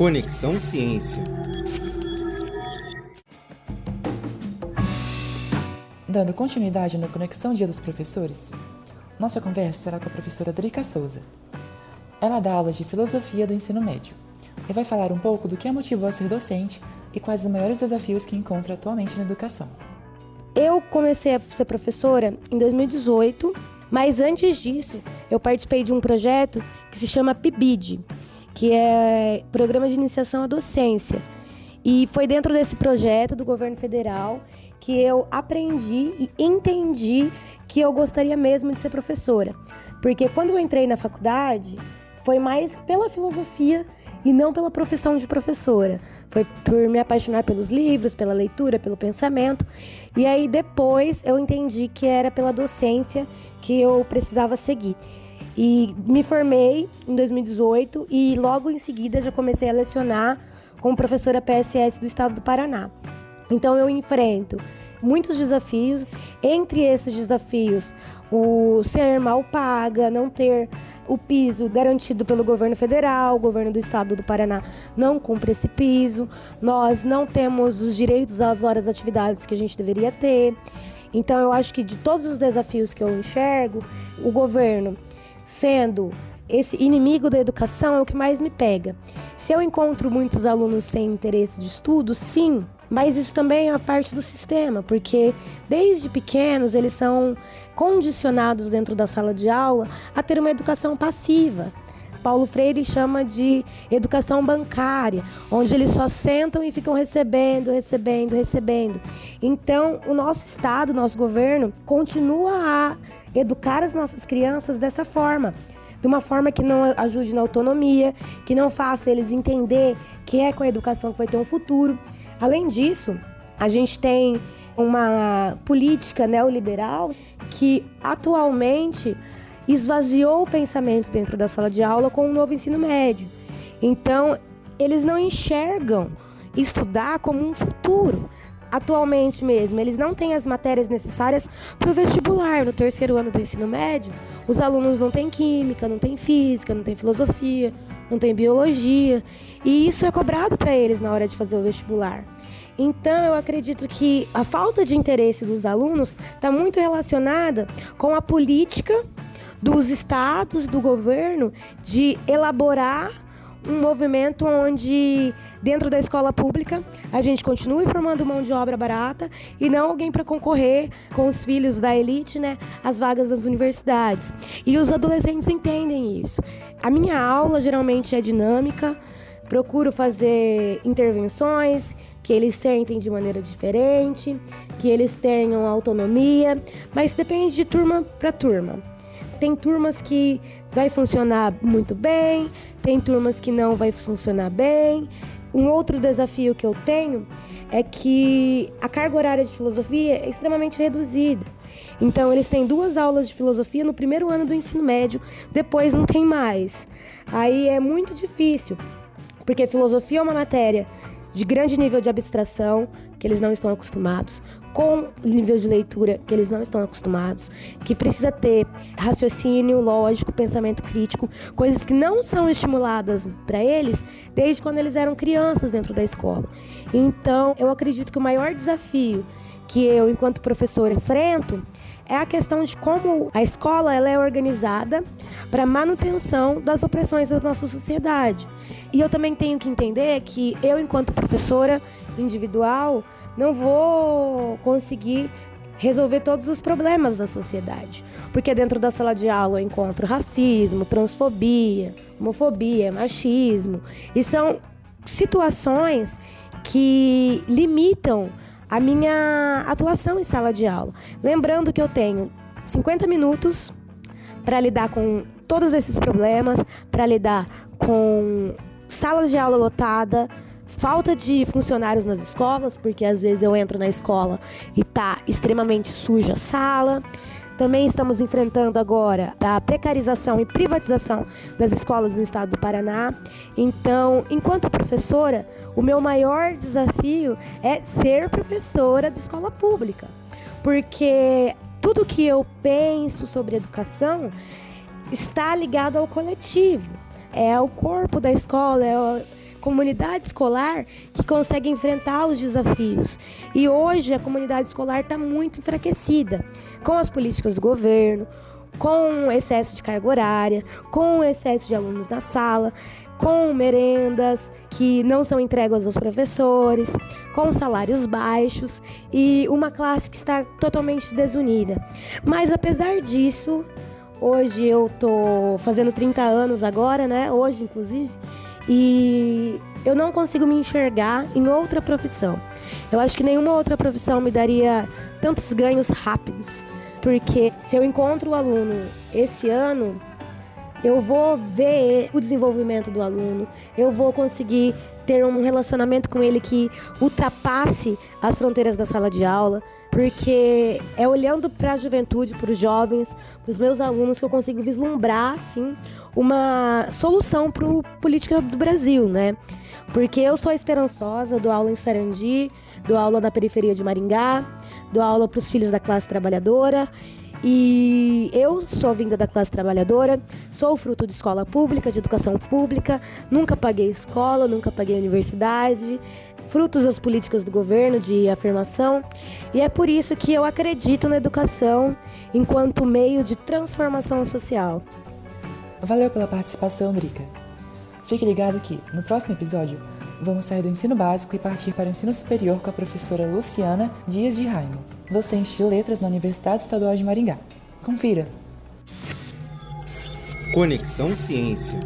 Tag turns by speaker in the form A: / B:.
A: Conexão Ciência.
B: Dando continuidade no Conexão Dia dos Professores, nossa conversa será com a professora Drica Souza. Ela dá aulas de filosofia do ensino médio e vai falar um pouco do que a motivou a ser docente e quais os maiores desafios que encontra atualmente na educação.
C: Eu comecei a ser professora em 2018, mas antes disso eu participei de um projeto que se chama PIBID, que é Programa de Iniciação à Docência. E foi dentro desse projeto do governo federal que eu aprendi e entendi que eu gostaria mesmo de ser professora. Porque quando eu entrei na faculdade, foi mais pela filosofia e não pela profissão de professora. Foi por me apaixonar pelos livros, pela leitura, pelo pensamento. E aí depois eu entendi que era pela docência que eu precisava seguir. E me formei em 2018 e logo em seguida já comecei a lecionar como professora PSS do estado do Paraná. Então eu enfrento muitos desafios. Entre esses desafios, o ser mal paga, não ter o piso garantido pelo governo federal, o governo do estado do Paraná não cumpre esse piso, nós não temos os direitos às horas de atividades que a gente deveria ter. Então eu acho que de todos os desafios que eu enxergo, o governo sendo esse inimigo da educação é o que mais me pega. Se eu encontro muitos alunos sem interesse de estudo, sim, mas isso também é uma parte do sistema, porque desde pequenos eles são condicionados dentro da sala de aula a ter uma educação passiva. Paulo Freire chama de educação bancária, onde eles só sentam e ficam recebendo. Então, o nosso Estado, o nosso governo, continua a educar as nossas crianças dessa forma. De uma forma que não ajude na autonomia, que não faça eles entender que é com a educação que vai ter um futuro. Além disso, a gente tem uma política neoliberal que atualmente esvaziou o pensamento dentro da sala de aula com o novo ensino médio. Então, eles não enxergam estudar como um futuro. Atualmente mesmo, eles não têm as matérias necessárias para o vestibular. No terceiro ano do ensino médio, os alunos não têm química, não têm física, não têm filosofia, não têm biologia. E isso é cobrado para eles na hora de fazer o vestibular. Então, eu acredito que a falta de interesse dos alunos está muito relacionada com a política dos estados, do governo, de elaborar um movimento onde, dentro da escola pública, a gente continue formando mão de obra barata e não alguém para concorrer com os filhos da elite, né, às vagas das universidades. E os adolescentes entendem isso. A minha aula geralmente é dinâmica, procuro fazer intervenções que eles sentem de maneira diferente, que eles tenham autonomia, mas depende de turma para turma. Tem turmas que vai funcionar muito bem, tem turmas que não vai funcionar bem. Um outro desafio que eu tenho é que a carga horária de filosofia é extremamente reduzida. Então, eles têm 2 aulas de filosofia no primeiro ano do ensino médio, depois não tem mais. Aí é muito difícil, porque filosofia é uma matéria de grande nível de abstração, que eles não estão acostumados, com nível de leitura que eles não estão acostumados, que precisa ter raciocínio lógico, pensamento crítico, coisas que não são estimuladas para eles desde quando eles eram crianças dentro da escola. Então, eu acredito que o maior desafio que eu, enquanto professora, enfrento é a questão de como a escola ela é organizada para a manutenção das opressões da nossa sociedade. E eu também tenho que entender que eu, enquanto professora individual, não vou conseguir resolver todos os problemas da sociedade. Porque dentro da sala de aula eu encontro racismo, transfobia, homofobia, machismo. E são situações que limitam a minha atuação em sala de aula. Lembrando que eu tenho 50 minutos para lidar com todos esses problemas, para lidar com salas de aula lotada, falta de funcionários nas escolas, porque às vezes eu entro na escola e tá extremamente suja a sala. Também estamos enfrentando agora a precarização e privatização das escolas no estado do Paraná. Então, enquanto professora, o meu maior desafio é ser professora de escola pública. Porque tudo que eu penso sobre educação está ligado ao coletivo. É o corpo da escola, comunidade escolar que consegue enfrentar os desafios. E hoje a comunidade escolar está muito enfraquecida com as políticas do governo, com o excesso de carga horária, com o excesso de alunos na sala, com merendas que não são entregues aos professores, com salários baixos e uma classe que está totalmente desunida. Mas apesar disso, hoje eu tô fazendo 30 anos agora, né? Hoje, inclusive, e eu não consigo me enxergar em outra profissão. Eu acho que nenhuma outra profissão me daria tantos ganhos rápidos, porque se eu encontro o aluno esse ano, eu vou ver o desenvolvimento do aluno, eu vou conseguir ter um relacionamento com ele que ultrapasse as fronteiras da sala de aula, porque é olhando para a juventude, para os jovens, para os meus alunos, que eu consigo vislumbrar, assim, uma solução para a política do Brasil, né? Porque eu sou esperançosa, dou aula em Sarandi, dou aula na periferia de Maringá, dou aula para os filhos da classe trabalhadora. E eu sou vinda da classe trabalhadora, sou fruto de escola pública, de educação pública, nunca paguei escola, nunca paguei universidade, frutos das políticas do governo de afirmação. E é por isso que eu acredito na educação enquanto meio de transformação social.
B: Valeu pela participação, Drica. Fique ligado que, no próximo episódio, vamos sair do ensino básico e partir para o ensino superior com a professora Luciana Dias de Raimo, docente de letras na Universidade Estadual de Maringá. Confira!
A: Conexão Ciência.